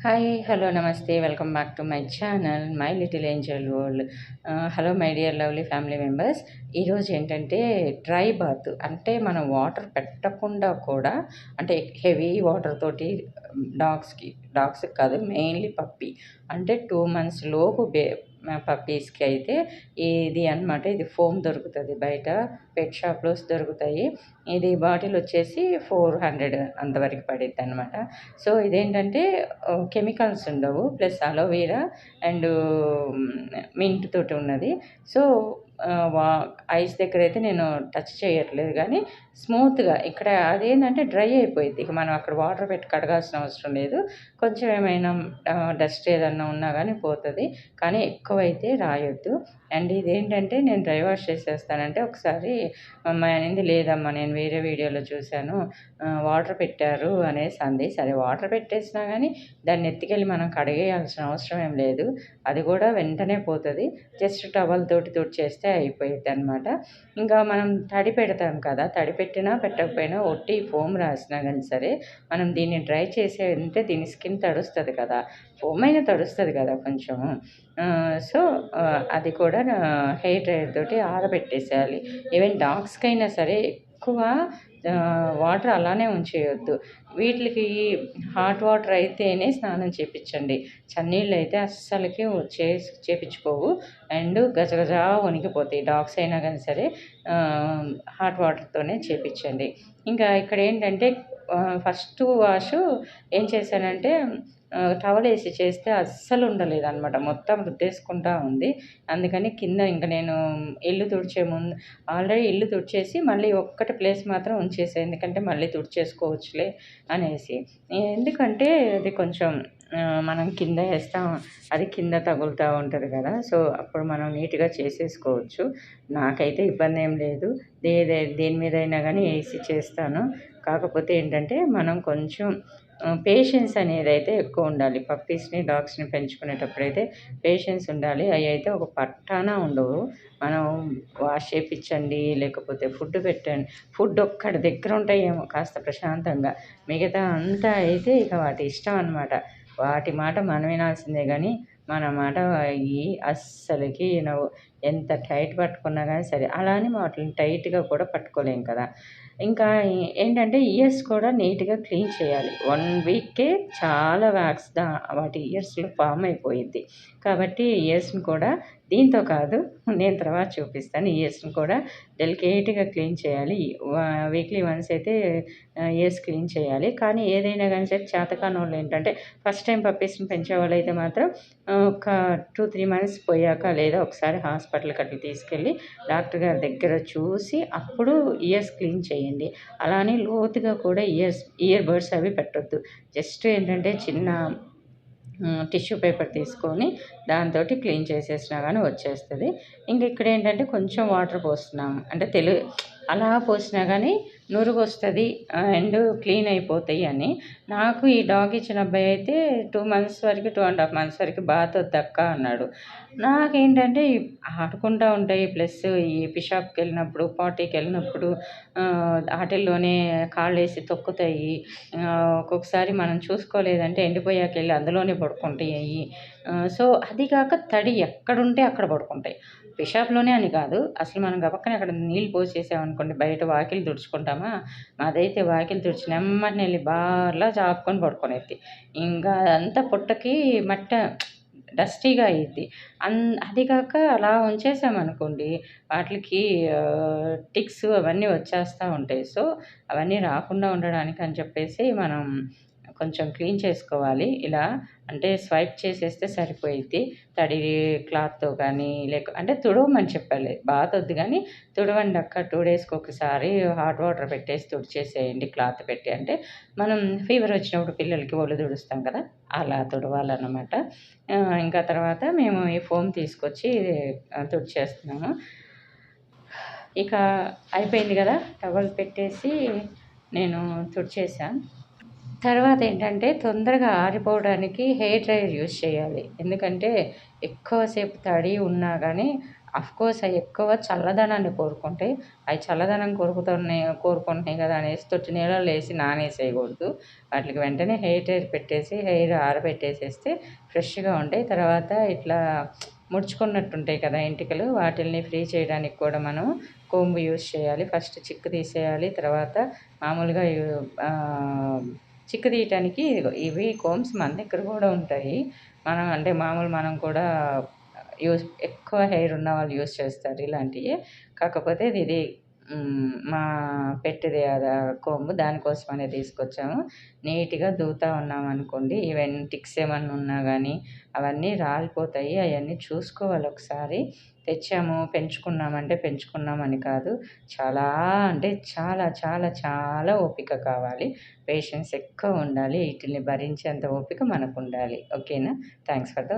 Hi, hello, నమస్తే. Welcome back to my channel my little Angel world. Hello my dear lovely family members. ఈరోజు ఏంటంటే dry bath అంటే మనం water పెట్టకుండా కూడా అంటే హెవీ వాటర్ తోటి డాగ్స్కి కాదు, మెయిన్లీ పప్పీ అంటే 2 months లోపు పప్పీస్కి అయితే ఇది అనమాట. ఇది ఫోమ్ దొరుకుతుంది బయట, పెట్ షాప్లో దొరుకుతాయి. ఇది బాటిల్ వచ్చేసి 400 అంతవరకు పడిద్ది అనమాట. సో ఇదేంటంటే కెమికల్స్ ఉండవు, ప్లస్ అలోవెరా అండ్ మింట్ తోటి ఉన్నది. సో ఐస్ దగ్గర అయితే నేను టచ్ చేయట్లేదు, కానీ స్మూత్గా ఇక్కడ అదేంటంటే డ్రై అయిపోయింది. ఇక మనం అక్కడ వాటర్ పెట్టి కడగాల్సిన అవసరం లేదు. కొంచెం ఏమైనా డస్ట్ ఏదన్నా ఉన్నా కానీ పోతుంది, కానీ ఎక్కువైతే రాయొద్దు. అండ్ ఇదేంటంటే నేను డ్రై వాష్ చేసేస్తానంటే ఒకసారి మా అమ్మాయి అనింది, లేదమ్మా నేను వేరే వీడియోలో చూశాను వాటర్ పెట్టారు అనేసి అంది. సరే వాటర్ పెట్టేసినా కానీ దాన్ని ఎత్తుకెళ్ళి మనం కడిగేయాల్సిన అవసరం ఏం లేదు, అది కూడా వెంటనే పోతుంది. జస్ట్ టవల్ తోటి తుడిచేస్తే అయిపోయింది అనమాట. ఇంకా మనం తడి పెడతాం కదా, తడి పెట్టినా పెట్టకపోయినా ఒట్టి ఫోమ్ రాసినా కానీ సరే మనం దీన్ని డ్రై చేసే అంటే దీని స్కిన్ తడుస్తుంది కదా, ఫోమ్ అయినా తడుస్తుంది కదా కొంచెము. సో అది కూడా హెయిర్ డ్రైయర్ తోటి ఆరబెట్టేసేయాలి. ఈవెన్ డాగ్స్కైనా సరే ఎక్కువ వాటర్ అలానే ఉంచేయొద్దు. వీటికి హాట్ వాటర్ అయితేనే స్నానం చేపించండి. చన్నీళ్ళు అయితే అస్సలకి చేపించుకోవు అండ్ గజగజా వణికిపోతాయి. డాగ్స్ అయినా కానీ సరే హాట్ వాటర్తోనే చేపించండి. ఇంకా ఇక్కడ ఏంటంటే ఫస్ట్ వాష్ ఏం చేశానంటే టవల్ వేసి చేస్తే అస్సలు ఉండలేదన్నమాట, మొత్తం రుద్దేసుకుంటా ఉంది. అందుకని కింద ఇంక నేను ఇల్లు తుడిచే ముందు ఆల్రెడీ ఇల్లు తుడిచేసి మళ్ళీ ఒక్కటి ప్లేస్ మాత్రం ఉంచేసాను, ఎందుకంటే మళ్ళీ తుడిచేసుకోవచ్చులే అనేసి. ఎందుకంటే అది కొంచెం మనం కింద వేస్తాం, అది కింద తగులుతూ ఉంటుంది కదా, సో అప్పుడు మనం నీట్గా చేసేసుకోవచ్చు. నాకైతే ఇబ్బంది ఏం లేదు, దేని మీద అయినా కానీ వేసి చేస్తాను. కాకపోతే ఏంటంటే మనం కొంచెం పేషెన్స్ అనేది అయితే ఎక్కువ ఉండాలి. పప్పీస్ని డాగ్స్ని పెంచుకునేటప్పుడైతే పేషెన్స్ ఉండాలి. అవి అయితే ఒక పట్టాన ఉండవు. మనం వాష్ చేయించండి, లేకపోతే ఫుడ్ పెట్టండి, ఫుడ్ ఒక్కడి దగ్గర ఉంటాయేమో కాస్త ప్రశాంతంగా, మిగతా అంతా అయితే ఇక వాటి ఇష్టం అనమాట. వాటి మాట మనం వినాల్సిందే, కానీ మన మాట అయ్యి అస్సలకి వినవు. ఎంత టైట్ పట్టుకున్నా కానీ సరే, అలా అని వాటిని టైట్గా కూడా పట్టుకోలేం కదా. ఇంకా ఏంటంటే ఇయర్స్ కూడా నీట్గా క్లీన్ చేయాలి. 1 వీక్కే చాలా వ్యాక్స్ వాటి ఇయర్స్లో ఫామ్ అయిపోయింది. కాబట్టి ఇయర్స్ని కూడా దీంతో కాదు, నేను తర్వాత చూపిస్తాను, ఇయర్స్ని కూడా డెలికేట్గా క్లీన్ చేయాలి. వీక్లీ వన్స్ అయితే ఇయర్స్ క్లీన్ చేయాలి. కానీ ఏదైనా కానీ సరే చేతకాని వాళ్ళు ఏంటంటే ఫస్ట్ టైం పప్పీస్ని పెంచే వాళ్ళు అయితే మాత్రం ఒక 2-3 months పోయాక లేదా ఒకసారి హాస్పిటల్కి అట్లా తీసుకెళ్ళి డాక్టర్ గారి దగ్గర చూసి అప్పుడు ఇయర్స్ క్లీన్ చేయండి. అలానే లోతుగా కూడా ఇయర్ బడ్స్ అవి పెట్టొద్దు. జస్ట్ ఏంటంటే చిన్న టిష్యూ పేపర్ తీసుకొని దాంతోటి క్లీన్ చేసేసినా కానీ వచ్చేస్తుంది. ఇంక ఇక్కడ ఏంటంటే కొంచెం వాటర్ పోస్తున్నాము, అంటే అలా పోసినా కానీ నురుగు వస్తుంది అండ్ క్లీన్ అయిపోతాయి అని. నాకు ఈ డాగ్ ఇచ్చిన అబ్బాయి అయితే 2 months వరకు, 2.5 months వరకు బాత్ వద్దక్క అన్నాడు. నాకేంటంటే ఆడుకుంటూ ఉంటాయి, ప్లస్ ఈ పిషాప్కి వెళ్ళినప్పుడు, పార్టీకి వెళ్ళినప్పుడు వాటిల్లోనే కాళ్ళు వేసి తొక్కుతాయి. ఒక్కొక్కసారి మనం చూసుకోలేదంటే ఎండిపోయాక వెళ్ళి అందులోనే పడుకుంటాయి. సో అది కాక తడి ఎక్కడుంటే అక్కడ పడుకుంటాయి. పిషాప్లోనే అని కాదు, అసలు మనం గబక్కన అక్కడ నీళ్ళు పోసేసామనుకోండి, బయట వాకిలి తుడుచుకుంటామా, అదైతే వాకిలి తుడిచి నెమ్మదిని వెళ్ళి బార్లా చాపుకొని పడుకునేది. ఇంకా అదంతా పుట్టకి డస్టీగా అయ్యిద్ది. అది కాక అలా ఉంచేసామనుకోండి వాటికి టిక్స్ అవన్నీ వచ్చేస్తూ ఉంటాయి. సో అవన్నీ రాకుండా ఉండడానికి అని చెప్పేసి మనం కొంచెం క్లీన్ చేసుకోవాలి. ఇలా అంటే స్వైప్ చేసేస్తే సరిపోయిద్ది. తడి క్లాత్తో కానీ అంటే తుడవమని చెప్పాలి, బాత్ వద్దు కానీ తుడవండి అక్క, 2 daysకి ఒకసారి హాట్ వాటర్ పెట్టేసి తుడిచేసేయండి క్లాత్ పెట్టి అంటే. మనం ఫీవర్ వచ్చినప్పుడు పిల్లలకి ఒళ్ళు తుడుస్తాం కదా, అలా తుడవాలన్నమాట. ఇంకా తర్వాత మేము ఈ ఫోమ్ తీసుకొచ్చి తుడిచేస్తున్నాము. ఇక అయిపోయింది కదా, టవల్ పెట్టేసి నేను తుడిచేసాను. తర్వాత ఏంటంటే తొందరగా ఆరిపోవడానికి హెయిర్ డ్రైయర్ యూజ్ చేయాలి. ఎందుకంటే ఎక్కువసేపు తడి ఉన్నా కానీ అఫ్‌కోర్స్ అయి ఎక్కువ చల్లదనాన్ని కోరుకుంటాయి. అయి చల్లదనం కోరుకుంటున్నాయి కదా అనేసి తొట్టి నీళ్ళలో ఏసి నానేసేయకూడదు. వాటిలికి వెంటనే హెయిర్ పెట్టేసి హెయిర్ ఆరబెట్టేసేస్తే ఫ్రెష్‌గా ఉంటాయి. తర్వాత ఇట్లా ముడుచుకున్నట్టుంటాయి కదా ఎంటికలు, వాటిల్ని ఫ్రీ చేయడానికి కూడా మనం కోంబ్ యూజ్ చేయాలి. ఫస్ట్ చిక్కు తీసేయాలి. తర్వాత మామూలుగా చిక్కు తీయటానికి ఇదిగో ఇవి కోంబ్స్ మన దగ్గర కూడా ఉంటాయి. మనం కూడా ఎక్కువ హెయిర్ ఉన్నవాళ్ళు యూజ్ చేస్తారు ఇలాంటియి. కాకపోతే ఇది మా పెట్‌ది కోంబ్ దానికోసమనే తీసుకొచ్చాము. నీట్‌గా దువ్వుతా ఉన్నామనుకోండి, ఈవెన్ టిక్స్ ఏమన్నా ఉన్నా గానీ అవన్నీ రాలిపోతాయి. అయన్నీ చూసుకోవాలి ఒకసారి. తెచ్చాము, పెంచుకున్నామంటే పెంచుకున్నామని కాదు. చాలా అంటే చాలా చాలా చాలా ఓపిక కావాలి. పేషెన్స్ ఎక్కువ ఉండాలి. ఈటిల్ని భరించేంత ఓపిక మనకుండాలి. ఓకేనా? Thanks for the